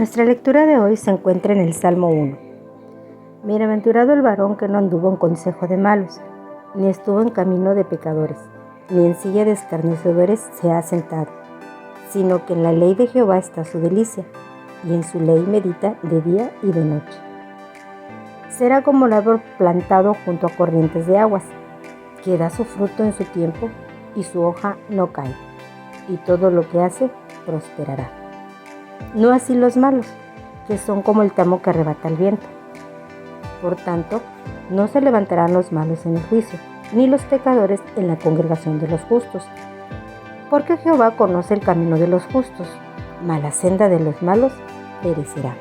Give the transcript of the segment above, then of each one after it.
Nuestra lectura de hoy se encuentra en el Salmo 1. Bienaventurado el varón que no anduvo en consejo de malos, ni estuvo en camino de pecadores, ni en silla de escarnecedores se ha sentado, sino que en la ley de Jehová está su delicia, y en su ley medita de día y de noche. Será como el árbol plantado junto a corrientes de aguas, que da su fruto en su tiempo, y su hoja no cae, y todo lo que hace prosperará. No así los malos, que son como el tamo que arrebata el viento. Por tanto, no se levantarán los malos en el juicio, ni los pecadores en la congregación de los justos. Porque Jehová conoce el camino de los justos, mas la senda de los malos perecerá.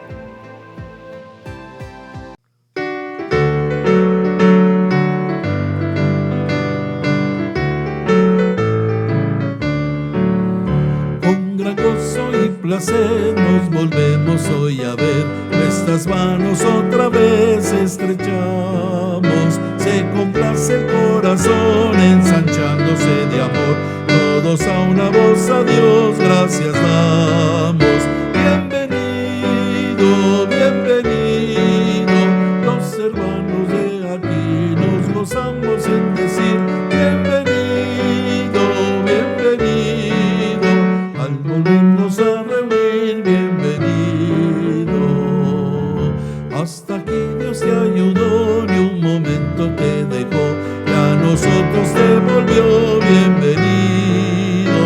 Con gran gozo y placer nos volvemos hoy a ver, nuestras manos otra vez estrechamos, se complace el corazón ensanchándose de amor, todos a una voz a Dios gracias damos. Bienvenido, bienvenido, los hermanos de aquí nos gozamos en decir bienvenido, bienvenido, al volvernos a reunir, bienvenido. Hasta aquí Dios te ayudó, ni un momento te dejó, y a nosotros te volvió bienvenido.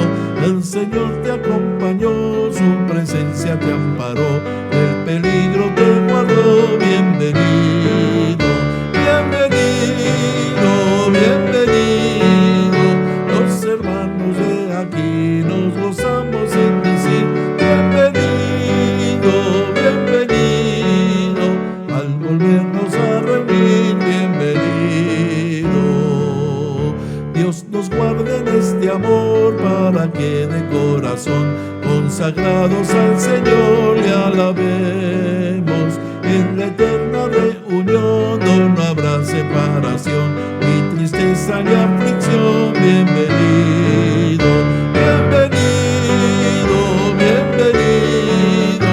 El Señor te acompañó, su presencia te amparó, del peligro te guardó, bienvenido, bienvenido, bienvenido. Los hermanos de aquí nos gozamos en decir bienvenido, bienvenido, al volvernos a reunir, bienvenido. Dios nos guarde en este amor para que de corazón consagrados al Señor le alabemos. En la eterna reunión no habrá separación, ni tristeza ni aflicción. Bienvenido, bienvenido, bienvenido.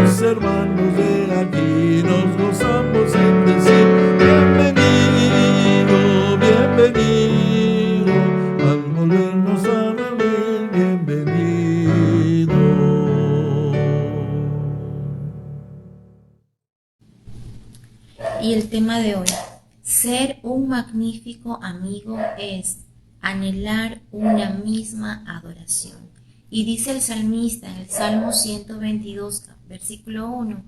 Los hermanos de aquí nos gozamos en decir bienvenido, bienvenido, al volvernos a reunir, bienvenido. Y el tema de hoy, ser un magnífico amigo es anhelar una misma adoración. Y dice el salmista en el Salmo 122, versículo 1,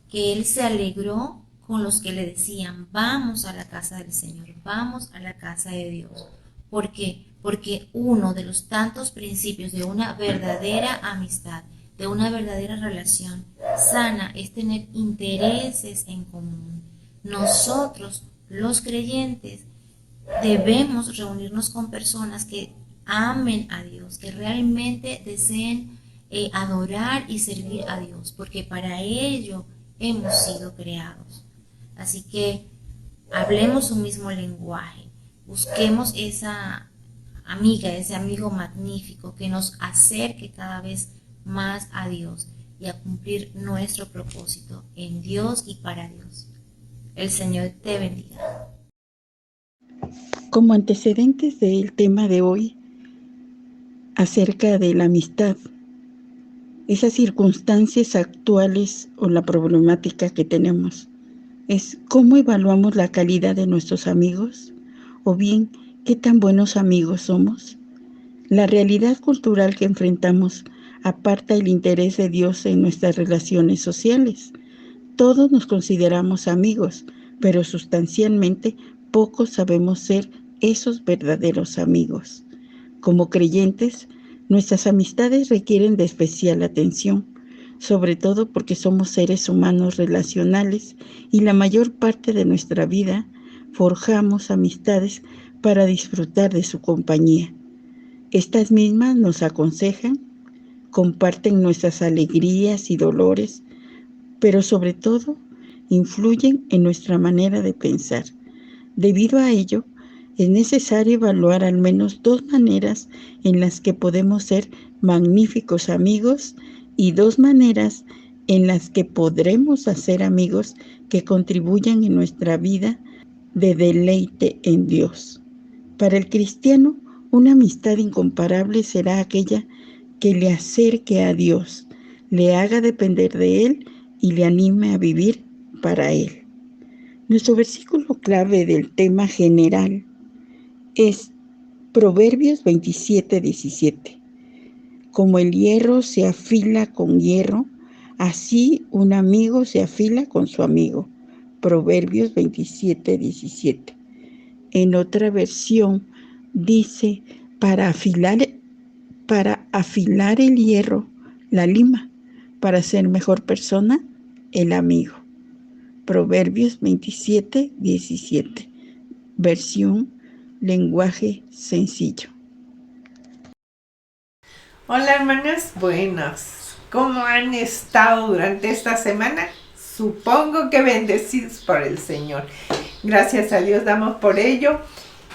que él se alegró con los que le decían, vamos a la casa del Señor, vamos a la casa de Dios. ¿Por qué? Porque uno de los tantos principios de una verdadera amistad, de una verdadera relación sana, es tener intereses en común. Nosotros, los creyentes, debemos reunirnos con personas que amen a Dios, que realmente deseen adorar y servir a Dios, porque para ello hemos sido creados. Así que hablemos un mismo lenguaje, busquemos esa amiga, ese amigo magnífico que nos acerque cada vez más a Dios y a cumplir nuestro propósito en Dios y para Dios. El Señor te bendiga. Como antecedentes del tema de hoy, acerca de la amistad, esas circunstancias actuales o la problemática que tenemos, es cómo evaluamos la calidad de nuestros amigos, o bien, qué tan buenos amigos somos. La realidad cultural que enfrentamos aparta el interés de Dios en nuestras relaciones sociales. Todos nos consideramos amigos, pero sustancialmente pocos sabemos ser esos verdaderos amigos. Como creyentes, nuestras amistades requieren de especial atención, sobre todo porque somos seres humanos relacionales y la mayor parte de nuestra vida forjamos amistades para disfrutar de su compañía. Estas mismas nos aconsejan, comparten nuestras alegrías y dolores, pero sobre todo influyen en nuestra manera de pensar. Debido a ello, es necesario evaluar al menos dos maneras en las que podemos ser magníficos amigos y dos maneras en las que podremos hacer amigos que contribuyan en nuestra vida de deleite en Dios. Para el cristiano, una amistad incomparable será aquella que le acerque a Dios, le haga depender de Él y le anime a vivir para Él. Nuestro versículo clave del tema general es Proverbios 27:17. Como el hierro se afila con hierro, así un amigo se afila con su amigo. Proverbios 27:17. En otra versión dice, para afilar el hierro, la lima, para ser mejor persona, el amigo. Proverbios 27:17. Versión lenguaje sencillo. Hola hermanas, buenas. ¿Cómo han estado durante esta semana? Supongo que bendecidos por el Señor. Gracias a Dios damos por ello.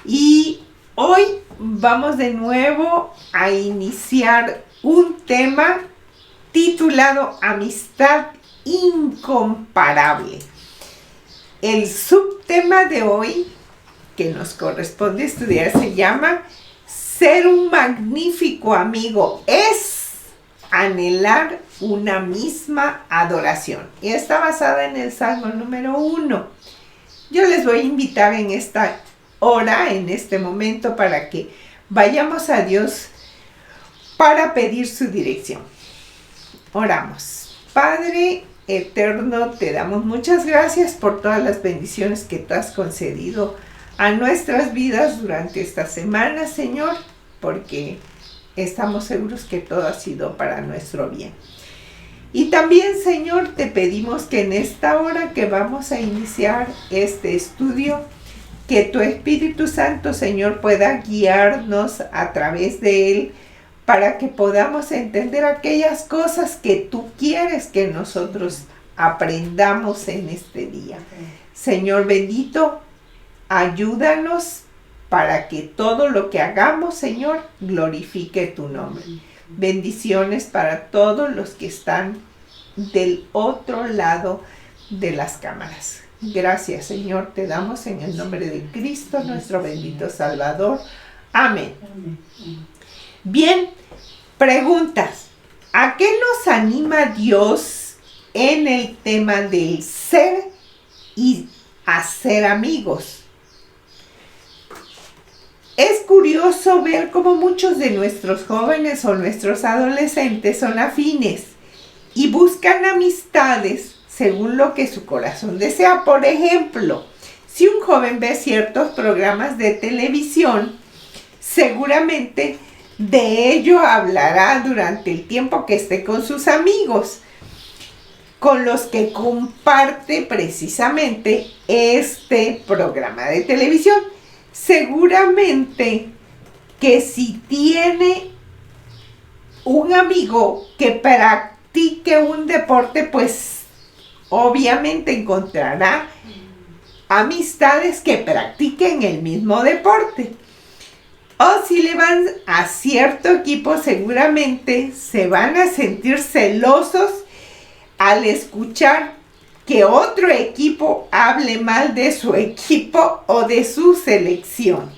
Y hoy vamos de nuevo a iniciar un tema titulado Amistad Incomparable. El subtema de hoy que nos corresponde estudiar se llama Ser un magnífico amigo es anhelar una misma adoración. Y está basada en el Salmo número 1. Yo les voy a invitar en esta hora, en este momento, para que vayamos a Dios para pedir su dirección. Oramos. Padre eterno, te damos muchas gracias por todas las bendiciones que tú has concedido a nuestras vidas durante esta semana, Señor, porque estamos seguros que todo ha sido para nuestro bien. Y también, Señor, te pedimos que en esta hora que vamos a iniciar este estudio, que tu Espíritu Santo, Señor, pueda guiarnos a través de él para que podamos entender aquellas cosas que tú quieres que nosotros aprendamos en este día. Señor bendito, ayúdanos para que todo lo que hagamos, Señor, glorifique tu nombre. Bendiciones para todos los que están del otro lado de las cámaras. Gracias, Señor, te damos en el nombre de Cristo, nuestro bendito Salvador. Amén. Bien, preguntas. ¿A qué nos anima Dios en el tema del ser y hacer amigos? Es curioso ver cómo muchos de nuestros jóvenes o nuestros adolescentes son afines y buscan amistades según lo que su corazón desea. Por ejemplo, si un joven ve ciertos programas de televisión, seguramente de ello hablará durante el tiempo que esté con sus amigos, con los que comparte precisamente este programa de televisión. Seguramente que si tiene un amigo que practique un deporte, pues obviamente encontrará amistades que practiquen el mismo deporte. O si le van a cierto equipo, seguramente se van a sentir celosos al escuchar que otro equipo hable mal de su equipo o de su selección.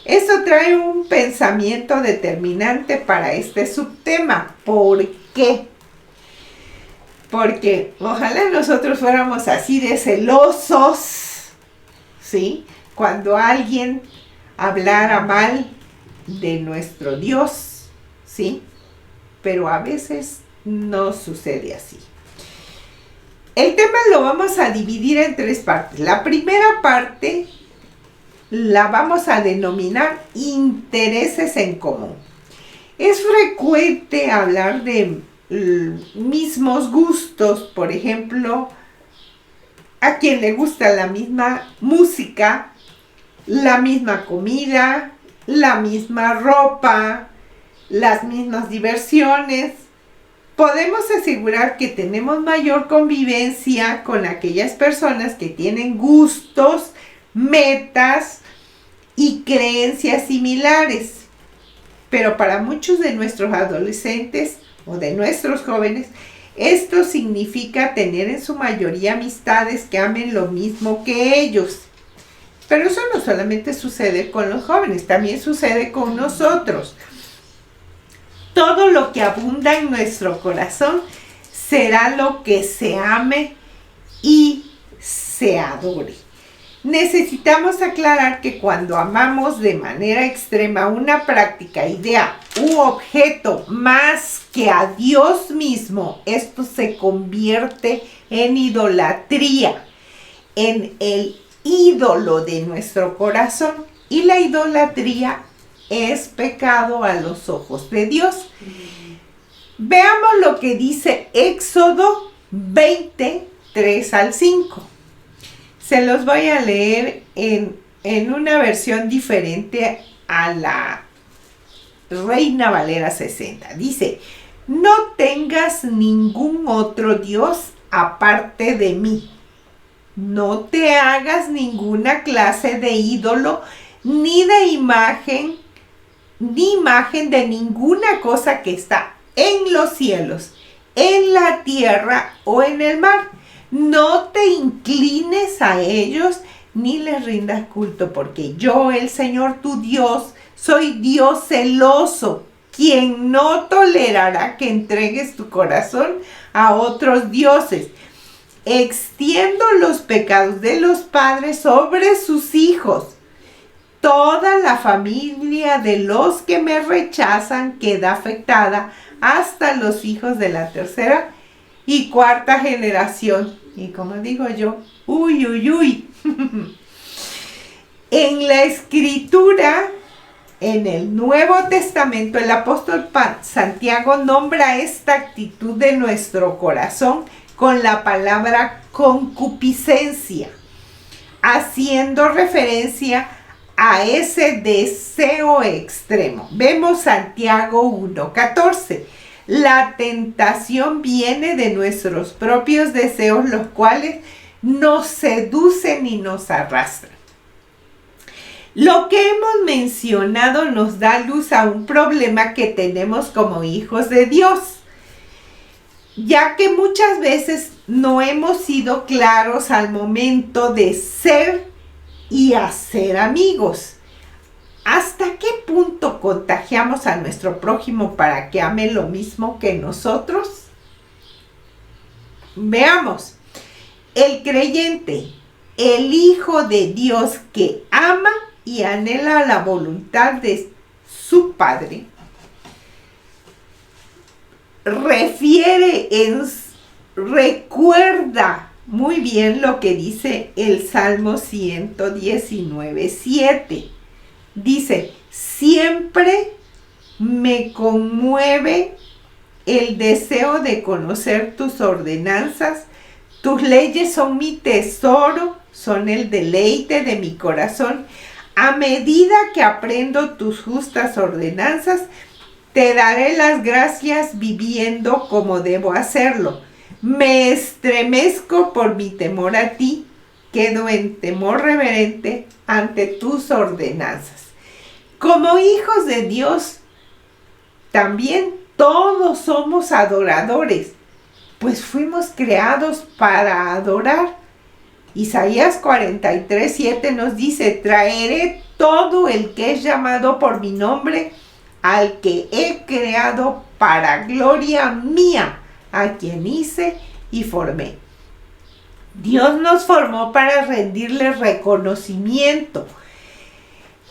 Eso trae un pensamiento determinante para este subtema. ¿Por qué? Porque ojalá nosotros fuéramos así de celosos, ¿sí? Cuando alguien hablara mal de nuestro Dios, ¿sí? Pero a veces no sucede así. El tema lo vamos a dividir en 3 partes. La primera parte la vamos a denominar intereses en común. Es frecuente hablar de mismos gustos, por ejemplo, a quien le gusta la misma música, la misma comida, la misma ropa, las mismas diversiones. Podemos asegurar que tenemos mayor convivencia con aquellas personas que tienen gustos, metas y creencias similares. Pero para muchos de nuestros adolescentes o de nuestros jóvenes, Esto significa tener en su mayoría amistades que amen lo mismo que ellos. Pero eso no solamente sucede con los jóvenes, también sucede con nosotros. Todo lo que abunda en nuestro corazón será lo que se ame y se adore. Necesitamos aclarar que cuando amamos de manera extrema una práctica, idea u objeto más que a Dios mismo, esto se convierte en idolatría, en el ídolo de nuestro corazón, y la idolatría es pecado a los ojos de Dios. Veamos lo que dice Éxodo 20, 3 al 5. Se los voy a leer en una versión diferente a la Reina Valera 60. Dice: no tengas ningún otro Dios aparte de mí. No te hagas ninguna clase de ídolo, ni imagen de ninguna cosa que está en los cielos, en la tierra o en el mar. No te inclines a ellos ni les rindas culto, porque yo, el Señor tu Dios, soy Dios celoso, quien no tolerará que entregues tu corazón a otros dioses. Extiendo los pecados de los padres sobre sus hijos. Toda la familia de los que me rechazan queda afectada, hasta los hijos de la tercera y cuarta generación. Y como digo yo, uy, uy, uy. En la Escritura, en el Nuevo Testamento, el apóstol Santiago nombra esta actitud de nuestro corazón con la palabra concupiscencia, haciendo referencia a ese deseo extremo. Vemos Santiago 1:14. La tentación viene de nuestros propios deseos, los cuales nos seducen y nos arrastran. Lo que hemos mencionado nos da luz a un problema que tenemos como hijos de Dios, ya que muchas veces no hemos sido claros al momento de ser y hacer amigos. ¿Hasta qué punto contagiamos a nuestro prójimo para que ame lo mismo que nosotros? Veamos. El creyente, el Hijo de Dios que ama y anhela la voluntad de su Padre, recuerda muy bien lo que dice el Salmo 119:7. Dice: siempre me conmueve el deseo de conocer tus ordenanzas. Tus leyes son mi tesoro, son el deleite de mi corazón. A medida que aprendo tus justas ordenanzas, te daré las gracias viviendo como debo hacerlo. Me estremezco por mi temor a ti, quedo en temor reverente ante tus ordenanzas. Como hijos de Dios, también todos somos adoradores, pues fuimos creados para adorar. Isaías 43:7 nos dice: traeré todo el que es llamado por mi nombre, al que he creado para gloria mía, a quien hice y formé. Dios nos formó para rendirle reconocimiento.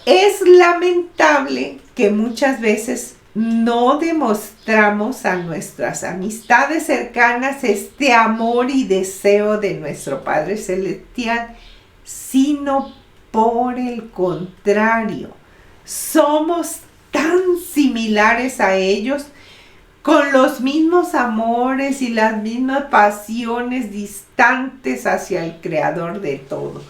Es lamentable que muchas veces no demostramos a nuestras amistades cercanas este amor y deseo de nuestro Padre Celestial, sino por el contrario, somos tan similares a ellos, con los mismos amores y las mismas pasiones distantes hacia el Creador de todo.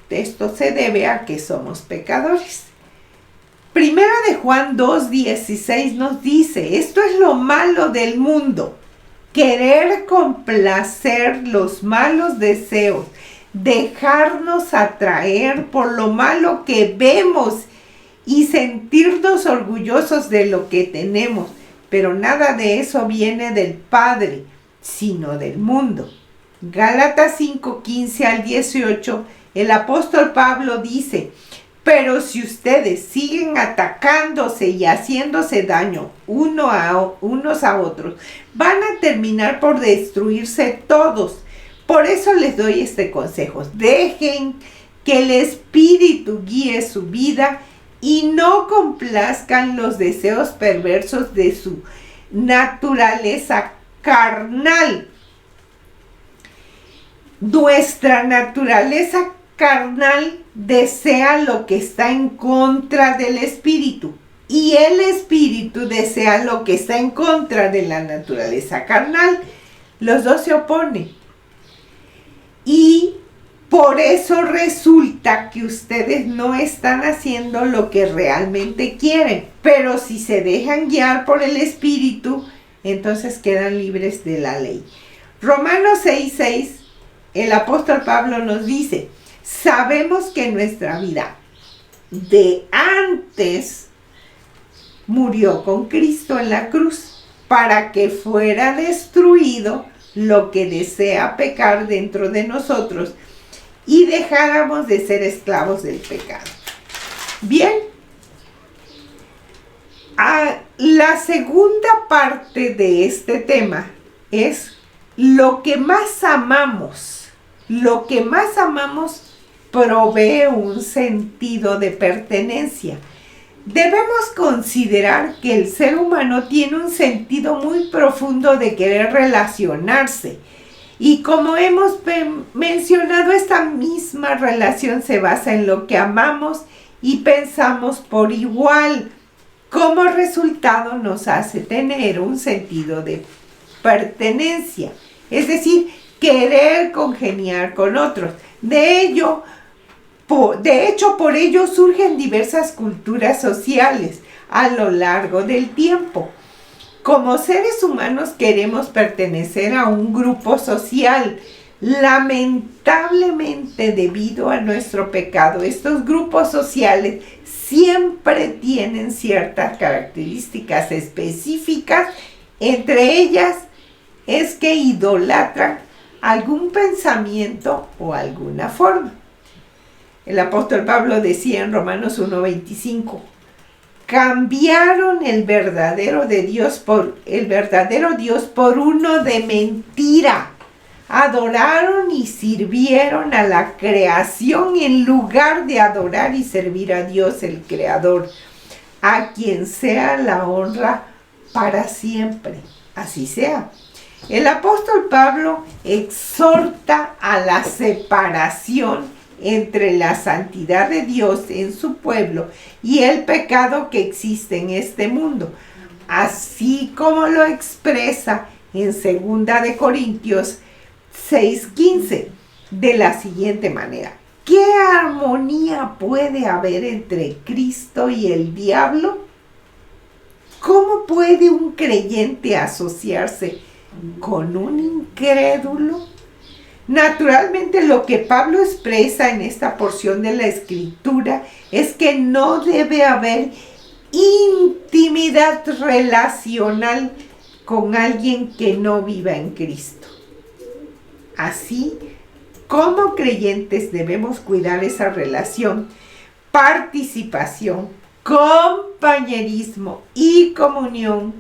Esto se debe a que somos pecadores. Primera de Juan 2:16 nos dice: esto es lo malo del mundo, querer complacer los malos deseos, dejarnos atraer por lo malo que vemos y sentirnos orgullosos de lo que tenemos. pero nada de eso viene del Padre, sino del mundo. Gálatas 5, 15 al 18, el apóstol Pablo dice: pero si ustedes siguen atacándose y haciéndose daño unos a otros, van a terminar por destruirse todos. Por eso les doy este consejo: dejen que el Espíritu guíe su vida y no complazcan los deseos perversos de su naturaleza carnal. Nuestra naturaleza carnal desea lo que está en contra del Espíritu, y el Espíritu desea lo que está en contra de la naturaleza carnal. Los dos se oponen. Y por eso resulta que ustedes no están haciendo lo que realmente quieren. Pero si se dejan guiar por el Espíritu, entonces quedan libres de la ley. Romanos 6:6, el apóstol Pablo nos dice: sabemos que nuestra vida de antes murió con Cristo en la cruz para que fuera destruido lo que desea pecar dentro de nosotros y dejáramos de ser esclavos del pecado. Bien, la segunda parte de este tema es lo que más amamos. Lo que más amamos provee un sentido de pertenencia. Debemos considerar que el ser humano tiene un sentido muy profundo de querer relacionarse. Y como hemos mencionado, esta misma relación se basa en lo que amamos y pensamos por igual. Como resultado nos hace tener un sentido de pertenencia, es decir, querer congeniar con otros. De hecho, por ello surgen diversas culturas sociales a lo largo del tiempo. Como seres humanos queremos pertenecer a un grupo social. Lamentablemente, debido a nuestro pecado, estos grupos sociales siempre tienen ciertas características específicas. Entre ellas es que idolatran algún pensamiento o alguna forma. El apóstol Pablo decía en Romanos 1:25: cambiaron el verdadero Dios por uno de mentira. Adoraron y sirvieron a la creación en lugar de adorar y servir a Dios el Creador, a quien sea la honra para siempre. Así sea. El apóstol Pablo exhorta a la separación entre la santidad de Dios en su pueblo y el pecado que existe en este mundo, así como lo expresa en 2 de Corintios 6:15 de la siguiente manera: ¿qué armonía puede haber entre Cristo y el diablo? ¿Cómo puede un creyente asociarse con un incrédulo? Naturalmente, lo que Pablo expresa en esta porción de la Escritura es que no debe haber intimidad relacional con alguien que no viva en Cristo. Así, como creyentes debemos cuidar esa relación, participación, compañerismo y comunión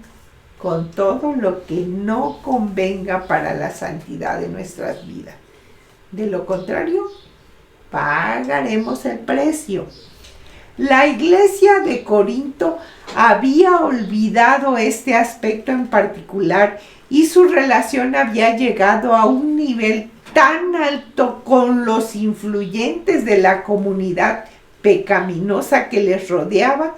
con todo lo que no convenga para la santidad de nuestras vidas. De lo contrario, pagaremos el precio. La iglesia de Corinto había olvidado este aspecto en particular y su relación había llegado a un nivel tan alto con los influyentes de la comunidad pecaminosa que les rodeaba.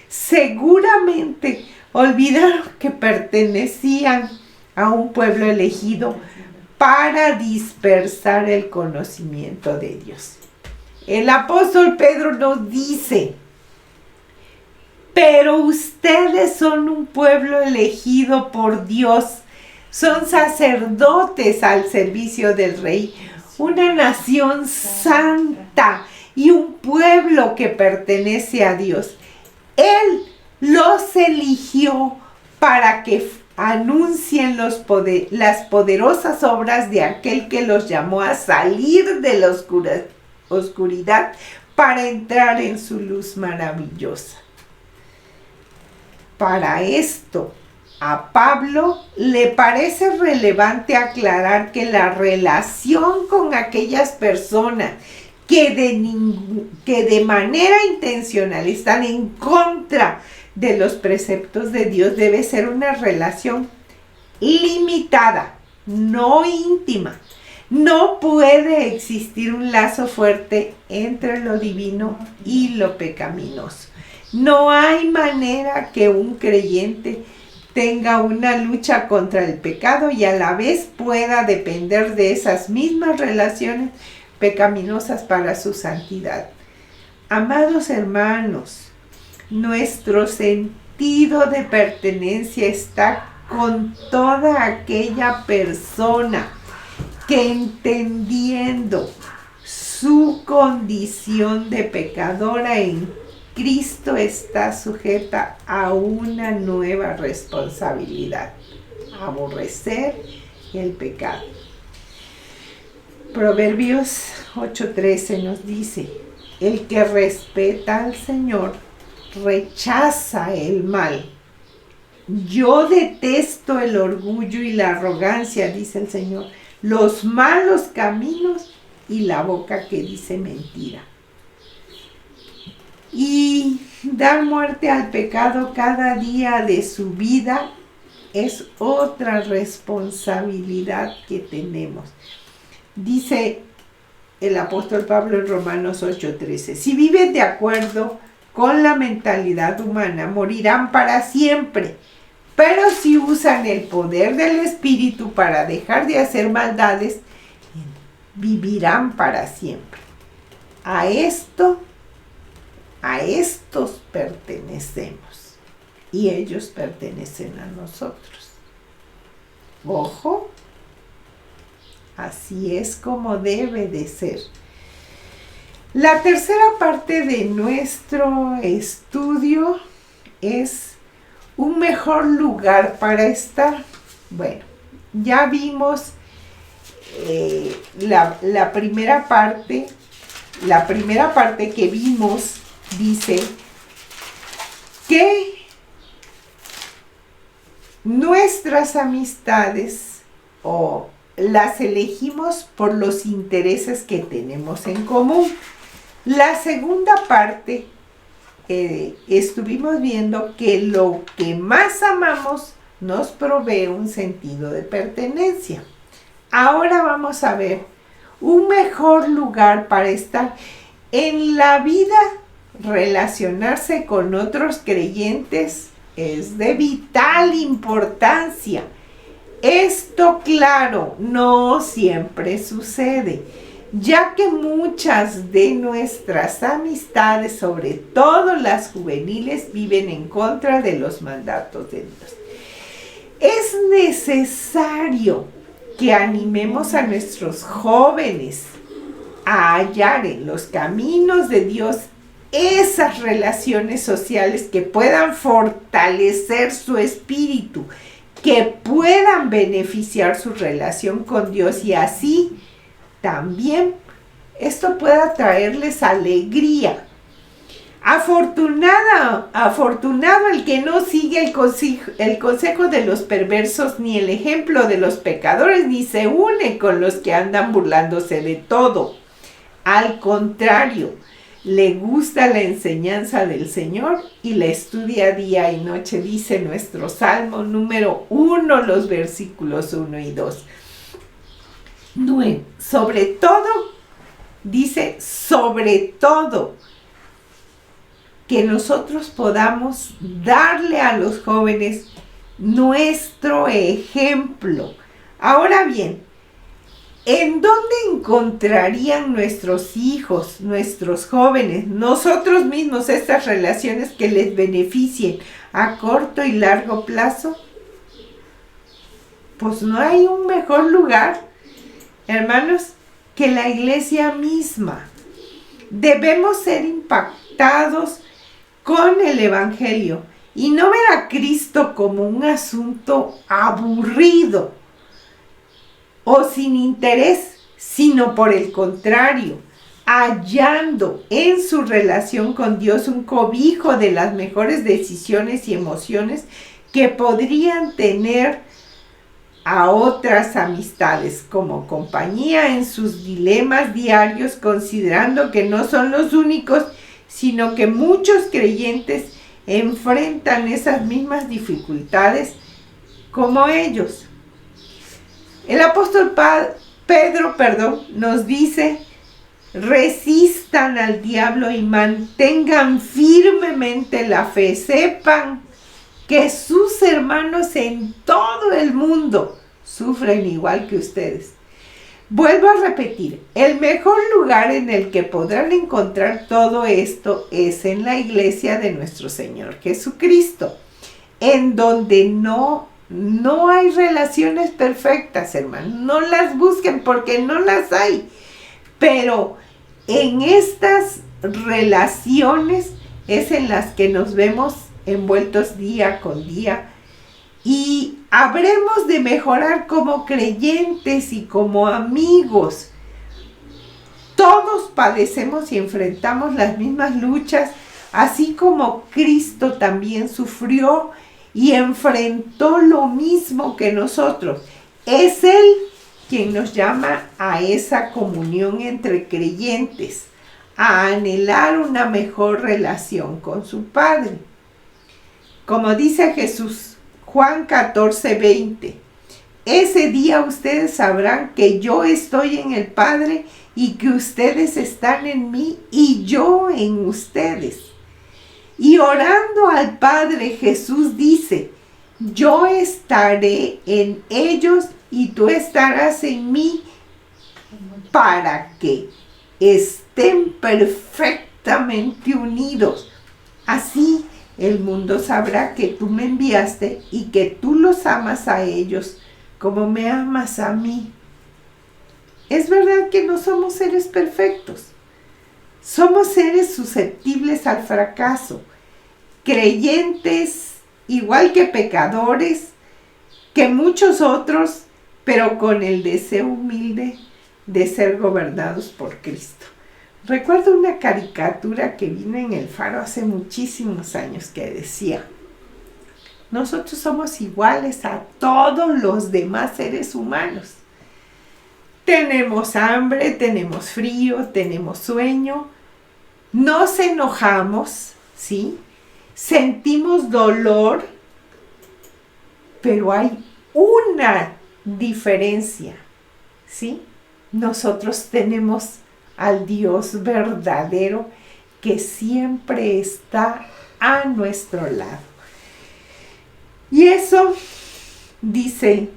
Seguramente olvidaron que pertenecían a un pueblo elegido para dispersar el conocimiento de Dios. El apóstol Pedro nos dice: pero ustedes son un pueblo elegido por Dios, son sacerdotes al servicio del Rey, una nación santa y un pueblo que pertenece a Dios. Él los eligió para que anuncien las poderosas obras de aquel que los llamó a salir de la oscuridad para entrar en su luz maravillosa. Para esto, a Pablo le parece relevante aclarar que la relación con aquellas personas que de manera intencional están en contra de los preceptos de Dios debe ser una relación limitada, no íntima. No puede existir un lazo fuerte entre lo divino y lo pecaminoso. No hay manera que un creyente tenga una lucha contra el pecado y a la vez pueda depender de esas mismas relaciones pecaminosas para su santidad. Amados hermanos, nuestro sentido de pertenencia está con toda aquella persona que, entendiendo su condición de pecadora en Cristo, está sujeta a una nueva responsabilidad: aborrecer el pecado. Proverbios 8:13 nos dice: el que respeta al Señor rechaza el mal. Yo detesto el orgullo y la arrogancia, dice el Señor, los malos caminos y la boca que dice mentira. Y dar muerte al pecado cada día de su vida es otra responsabilidad que tenemos. Dice el apóstol Pablo en Romanos 8:13: si viven de acuerdo con la mentalidad humana, morirán para siempre. Pero si usan el poder del Espíritu para dejar de hacer maldades, vivirán para siempre. A estos pertenecemos y ellos pertenecen a nosotros. Ojo, así es como debe de ser. La tercera parte de nuestro estudio es un mejor lugar para estar. Bueno, ya vimos la primera parte. La primera parte que vimos dice que nuestras amistades las elegimos por los intereses que tenemos en común. La segunda parte estuvimos viendo que lo que más amamos nos provee un sentido de pertenencia. Ahora vamos a ver un mejor lugar para estar en la vida. Relacionarse con otros creyentes es de vital importancia. Esto, claro, no siempre sucede, ya que muchas de nuestras amistades, sobre todo las juveniles, viven en contra de los mandatos de Dios. Es necesario que animemos a nuestros jóvenes a hallar en los caminos de Dios esas relaciones sociales que puedan fortalecer su espíritu, que puedan beneficiar su relación con Dios, y así también esto pueda traerles alegría. Afortunado el que no sigue el consejo de los perversos, ni el ejemplo de los pecadores, ni se une con los que andan burlándose de todo. Al contrario, le gusta la enseñanza del Señor y la estudia día y noche, dice nuestro Salmo número 1, los versículos 1 y 2. Sobre todo, dice, sobre todo, que nosotros podamos darle a los jóvenes nuestro ejemplo. Ahora bien, ¿en dónde encontrarían nuestros hijos, nuestros jóvenes, nosotros mismos, estas relaciones que les beneficien a corto y largo plazo? Pues no hay un mejor lugar, hermanos, que la iglesia misma. Debemos ser impactados con el Evangelio y no ver a Cristo como un asunto aburrido o sin interés, sino por el contrario, hallando en su relación con Dios un cobijo de las mejores decisiones y emociones que podrían tener a otras amistades como compañía en sus dilemas diarios, considerando que no son los únicos, sino que muchos creyentes enfrentan esas mismas dificultades como ellos. El apóstol Pedro nos dice: resistan al diablo y mantengan firmemente la fe. Sepan que sus hermanos en todo el mundo sufren igual que ustedes. Vuelvo a repetir, el mejor lugar en el que podrán encontrar todo esto es en la iglesia de nuestro Señor Jesucristo, en donde no hay relaciones perfectas, hermanos. No las busquen porque no las hay. Pero en estas relaciones es en las que nos vemos envueltos día con día, y habremos de mejorar como creyentes y como amigos. Todos padecemos y enfrentamos las mismas luchas, así como Cristo también sufrió y enfrentó lo mismo que nosotros. Es Él quien nos llama a esa comunión entre creyentes, a anhelar una mejor relación con su Padre. Como dice Jesús, Juan 14:20, ese día ustedes sabrán que yo estoy en el Padre y que ustedes están en mí y yo en ustedes. Y orando al Padre, Jesús dice: yo estaré en ellos y tú estarás en mí, para que estén perfectamente unidos. Así el mundo sabrá que tú me enviaste y que tú los amas a ellos como me amas a mí. Es verdad que no somos seres perfectos. Somos seres susceptibles al fracaso, creyentes igual que pecadores, que muchos otros, pero con el deseo humilde de ser gobernados por Cristo. Recuerdo una caricatura que vino en El Faro hace muchísimos años que decía: nosotros somos iguales a todos los demás seres humanos. Tenemos hambre, tenemos frío, tenemos sueño, nos enojamos, ¿sí? Sentimos dolor, pero hay una diferencia, ¿sí? Nosotros tenemos al Dios verdadero que siempre está a nuestro lado. Y eso dice: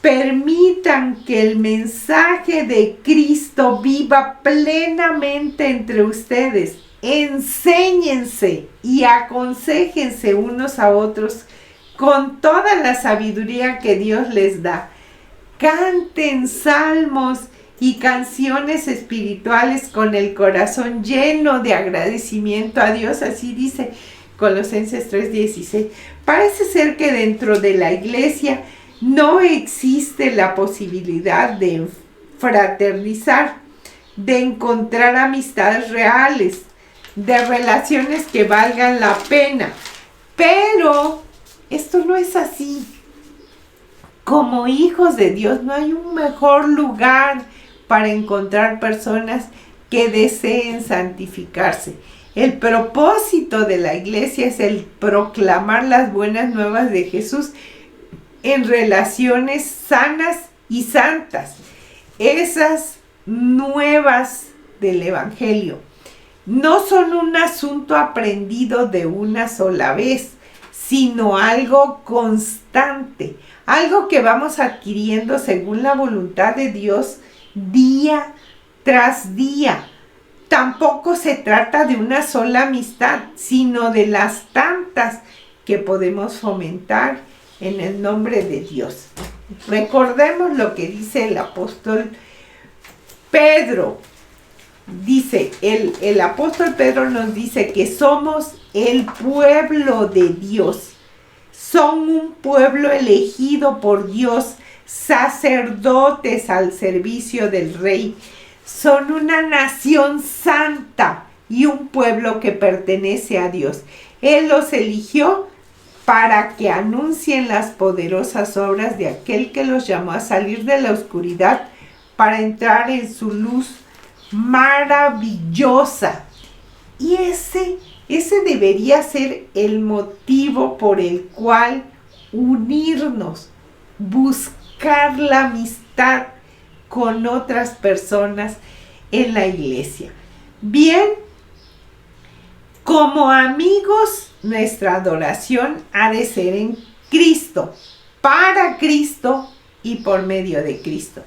permitan que el mensaje de Cristo viva plenamente entre ustedes. Enséñense y aconséjense unos a otros con toda la sabiduría que Dios les da. Canten salmos y canciones espirituales con el corazón lleno de agradecimiento a Dios. Así dice Colosenses 3:16. Parece ser que dentro de la iglesia no existe la posibilidad de fraternizar, de encontrar amistades reales, de relaciones que valgan la pena. Pero esto no es así. Como hijos de Dios no hay un mejor lugar para encontrar personas que deseen santificarse. El propósito de la iglesia es el proclamar las buenas nuevas de Jesús en relaciones sanas y santas. Esas nuevas del Evangelio no son un asunto aprendido de una sola vez, sino algo constante, algo que vamos adquiriendo según la voluntad de Dios día tras día. Tampoco se trata de una sola amistad, sino de las tantas que podemos fomentar en el nombre de Dios. Recordemos lo que dice el apóstol Pedro. dice, el apóstol Pedro nos dice que somos el pueblo de Dios. Son un pueblo elegido por Dios, sacerdotes al servicio del Rey. Son una nación santa y un pueblo que pertenece a Dios. Él los eligió para que anuncien las poderosas obras de aquel que los llamó a salir de la oscuridad para entrar en su luz maravillosa. Y ese debería ser el motivo por el cual unirnos, buscar la amistad con otras personas en la iglesia. Bien, como amigos, nuestra adoración ha de ser en Cristo, para Cristo y por medio de Cristo.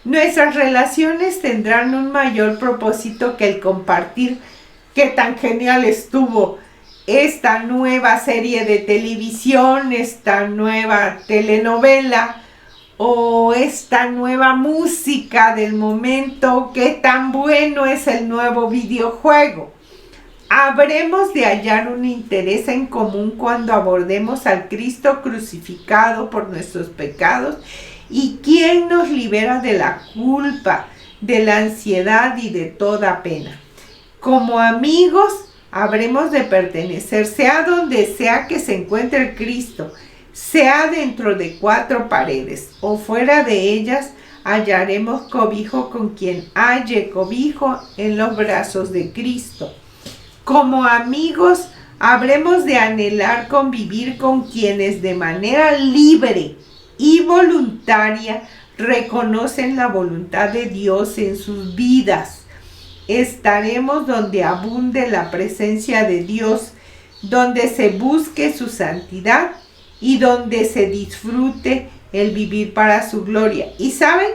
Nuestras relaciones tendrán un mayor propósito que el compartir qué tan genial estuvo esta nueva serie de televisión, esta nueva telenovela o esta nueva música del momento, qué tan bueno es el nuevo videojuego. Habremos de hallar un interés en común cuando abordemos al Cristo crucificado por nuestros pecados y quien nos libera de la culpa, de la ansiedad y de toda pena. Como amigos, habremos de pertenecer, sea donde sea que se encuentre el Cristo, sea dentro de 4 paredes o fuera de ellas, hallaremos cobijo con quien halle cobijo en los brazos de Cristo. Como amigos, habremos de anhelar convivir con quienes de manera libre y voluntaria reconocen la voluntad de Dios en sus vidas. Estaremos donde abunde la presencia de Dios, donde se busque su santidad y donde se disfrute el vivir para su gloria. ¿Y saben?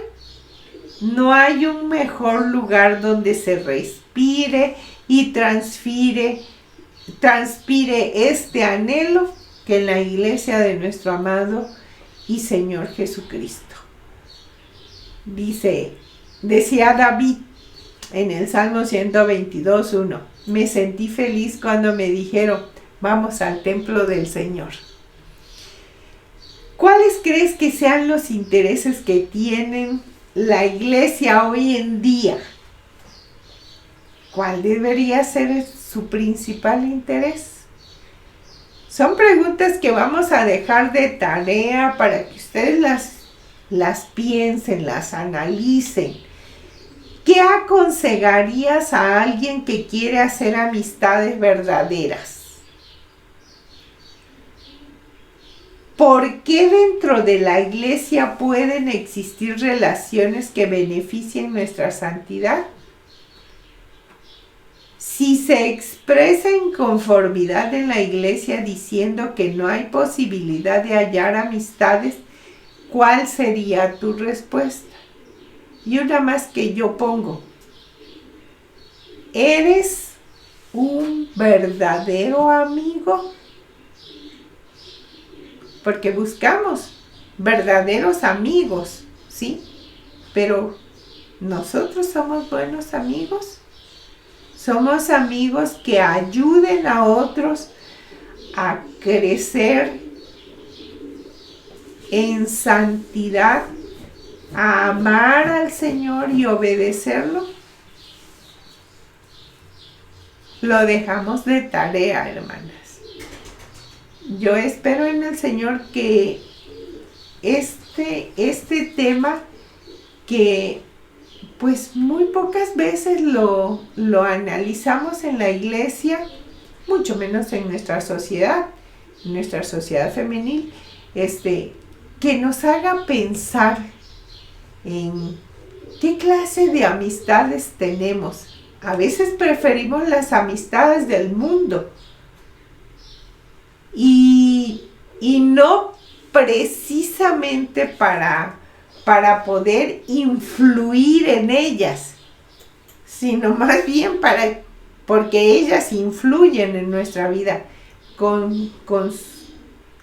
No hay un mejor lugar donde se respire y transpire este anhelo que en la iglesia de nuestro amado y Señor Jesucristo. Decía David en el Salmo 122:1, me sentí feliz cuando me dijeron, vamos al templo del Señor. ¿Cuáles crees que sean los intereses que tienen la iglesia hoy en día? ¿Cuál debería ser su principal interés? Son preguntas que vamos a dejar de tarea para que ustedes las piensen, las analicen. ¿Qué aconsejarías a alguien que quiere hacer amistades verdaderas? ¿Por qué dentro de la iglesia pueden existir relaciones que beneficien nuestra santidad? Si se expresa inconformidad en la iglesia diciendo que no hay posibilidad de hallar amistades, ¿cuál sería tu respuesta? Y una más que yo pongo. ¿Eres un verdadero amigo? Porque buscamos verdaderos amigos, ¿sí? Pero ¿nosotros somos buenos amigos? Somos amigos que ayuden a otros a crecer en santidad, a amar al Señor y obedecerlo. Lo dejamos de tarea, hermanas. Yo espero en el Señor que este tema que pues muy pocas veces lo analizamos en la iglesia, mucho menos en nuestra sociedad femenil, que nos haga pensar en qué clase de amistades tenemos. A veces preferimos las amistades del mundo y no precisamente para poder influir en ellas, sino más bien porque ellas influyen en nuestra vida con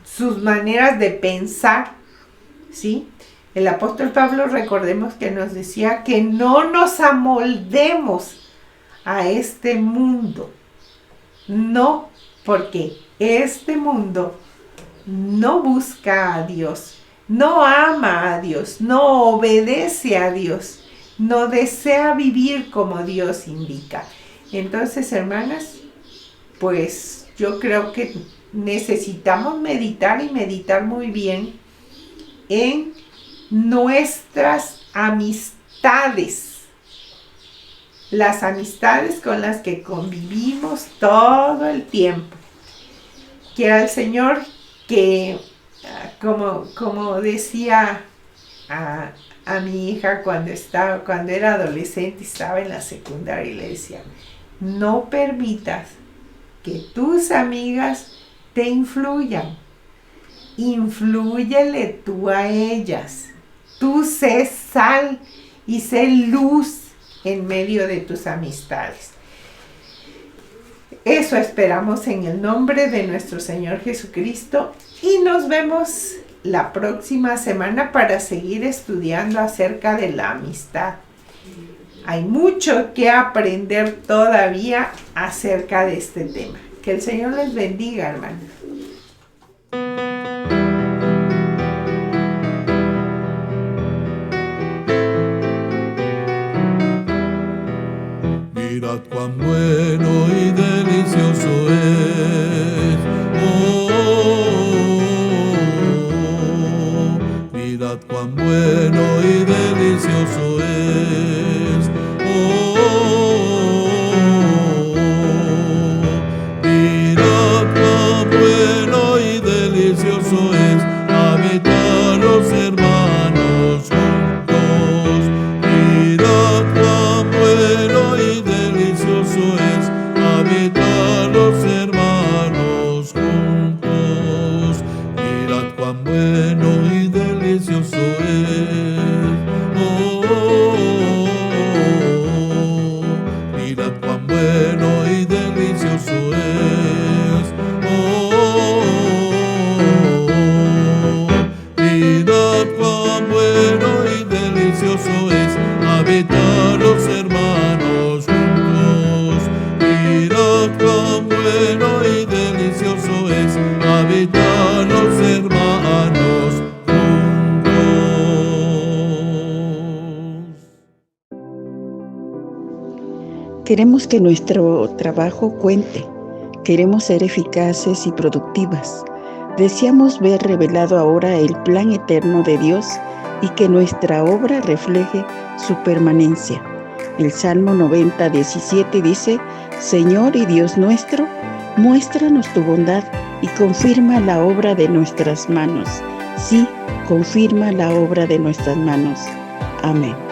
sus maneras de pensar, ¿sí? El apóstol Pablo, recordemos que nos decía que no nos amoldemos a este mundo. No, porque este mundo no busca a Dios, no ama a Dios, no obedece a Dios, no desea vivir como Dios indica. Entonces, hermanas, pues yo creo que necesitamos meditar y meditar muy bien en nuestras amistades, las amistades con las que convivimos todo el tiempo. Quiera el Señor que, como decía a mi hija cuando era adolescente y estaba en la secundaria, y le decía, no permitas que tus amigas te influyan. Inflúyele tú a ellas. Tú sé sal y sé luz en medio de tus amistades. Eso esperamos en el nombre de nuestro Señor Jesucristo y nos vemos la próxima semana para seguir estudiando acerca de la amistad. Hay mucho que aprender todavía acerca de este tema. Que el Señor les bendiga, hermanos. Mirad cuán bueno y delicioso es. Mirad cuán bueno y delicioso es. Mirad cuán bueno y delicioso es habitar los hermanos juntos. Mirad cuán bueno y delicioso es habitar los hermanos juntos. Mirad cuán bueno y delicioso es. Mirad cuán bueno y delicioso es. Mirad cuán bueno y delicioso es habitar los hermanos juntos. Mirad cuán bueno y delicioso es habitar los hermanos juntos. Queremos que nuestro trabajo cuente. Queremos ser eficaces y productivas. Deseamos ver revelado ahora el plan eterno de Dios y que nuestra obra refleje su permanencia. El Salmo 90:17 dice: Señor y Dios nuestro, muéstranos tu bondad y confirma la obra de nuestras manos. Sí, confirma la obra de nuestras manos. Amén.